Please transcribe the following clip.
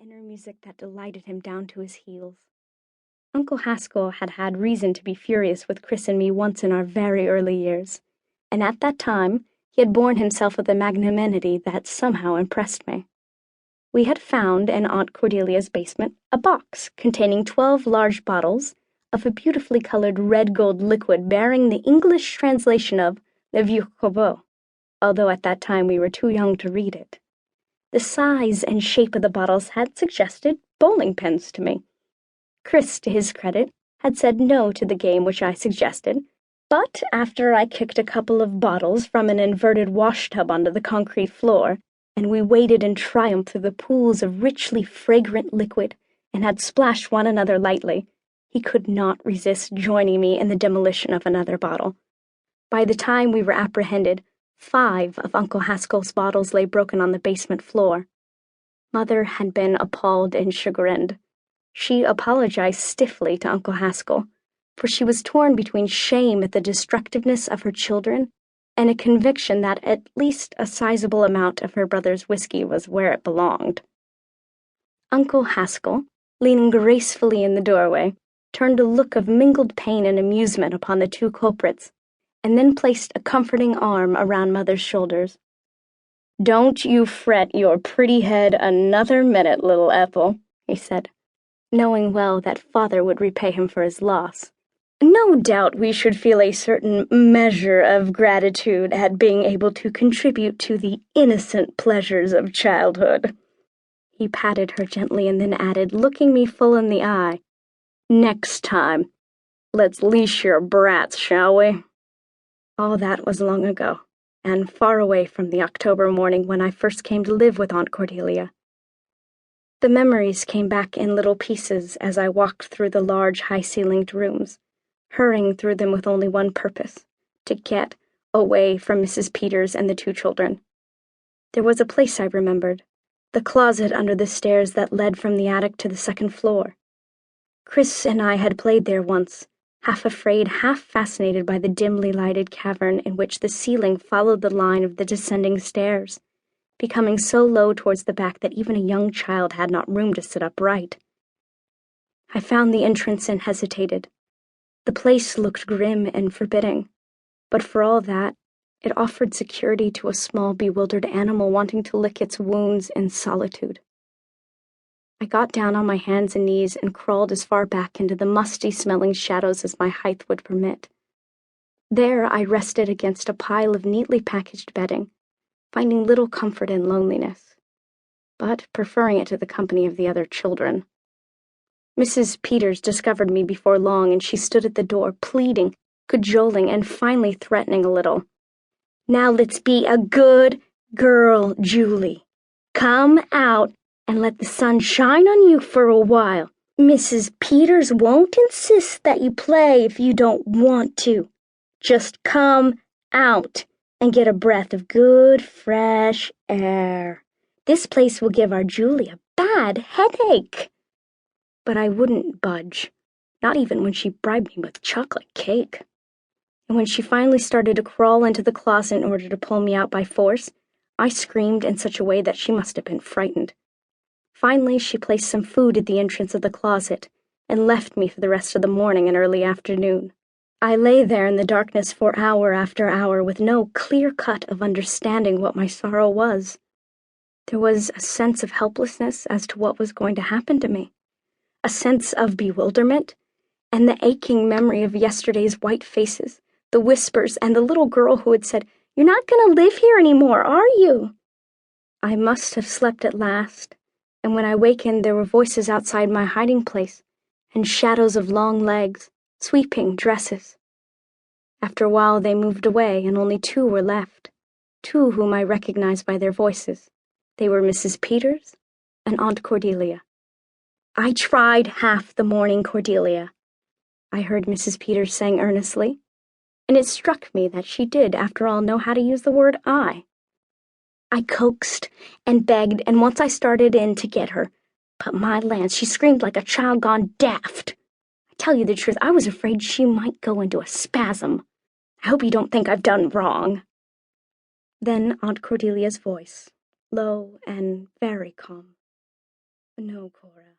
inner music that delighted him down to his heels. Uncle Haskell had had reason to be furious with Chris and me once in our very early years, and at that time he had borne himself with a magnanimity that somehow impressed me. We had found in Aunt Cordelia's basement a box containing 12 large bottles of a beautifully colored red-gold liquid bearing the English translation of Le Vieux Corbeau, although at that time we were too young to read it. The size and shape of the bottles had suggested bowling pins to me. Chris, to his credit, had said no to the game which I suggested, but after I kicked a couple of bottles from an inverted washtub onto the concrete floor, and we waded in triumph through the pools of richly fragrant liquid and had splashed one another lightly, he could not resist joining me in the demolition of another bottle. By the time we were apprehended, 5 of Uncle Haskell's bottles lay broken on the basement floor. Mother had been appalled and chagrined. She apologized stiffly to Uncle Haskell, for she was torn between shame at the destructiveness of her children and a conviction that at least a sizable amount of her brother's whiskey was where it belonged. Uncle Haskell, leaning gracefully in the doorway, turned a look of mingled pain and amusement upon the 2 culprits, and then placed a comforting arm around Mother's shoulders. "Don't you fret your pretty head another minute, little Ethel," he said, knowing well that Father would repay him for his loss. "No doubt we should feel a certain measure of gratitude at being able to contribute to the innocent pleasures of childhood." He patted her gently and then added, looking me full in the eye, "Next time, let's leash your brats, shall we?" All that was long ago, and far away from the October morning when I first came to live with Aunt Cordelia. The memories came back in little pieces as I walked through the large, high-ceilinged rooms, hurrying through them with only one purpose, to get away from Mrs. Peters and the 2 children. There was a place I remembered, the closet under the stairs that led from the attic to the 2nd floor. Chris and I had played there once, half afraid, half fascinated by the dimly lighted cavern in which the ceiling followed the line of the descending stairs, becoming so low towards the back that even a young child had not room to sit upright. I found the entrance and hesitated. The place looked grim and forbidding, but for all that, it offered security to a small, bewildered animal wanting to lick its wounds in solitude. I got down on my hands and knees and crawled as far back into the musty-smelling shadows as my height would permit. There I rested against a pile of neatly packaged bedding, finding little comfort in loneliness, but preferring it to the company of the other children. Mrs. Peters discovered me before long, and she stood at the door, pleading, cajoling, and finally threatening a little. "Now let's be a good girl, Julie. Come out and let the sun shine on you for a while. Mrs. Peters won't insist that you play if you don't want to. Just come out and get a breath of good, fresh air. This place will give our Julie a bad headache." But I wouldn't budge, not even when she bribed me with chocolate cake. And when she finally started to crawl into the closet in order to pull me out by force, I screamed in such a way that she must have been frightened. Finally, she placed some food at the entrance of the closet and left me for the rest of the morning and early afternoon. I lay there in the darkness for hour after hour with no clear cut of understanding what my sorrow was. There was a sense of helplessness as to what was going to happen to me, a sense of bewilderment, and the aching memory of yesterday's white faces, the whispers, and the little girl who had said, "You're not going to live here anymore, are you?" I must have slept at last, and when I wakened there were voices outside my hiding place, and shadows of long legs, sweeping dresses. After a while they moved away, and only 2 were left, 2 whom I recognized by their voices. They were Mrs. Peters and Aunt Cordelia. "I tried half the morning, Cordelia," I heard Mrs. Peters saying earnestly, and it struck me that she did, after all, know how to use the word I. "I coaxed and begged, and once I started in to get her, but my lance, she screamed like a child gone daft. I tell you the truth, I was afraid she might go into a spasm. I hope you don't think I've done wrong." Then Aunt Cordelia's voice, low and very calm. No, Cora.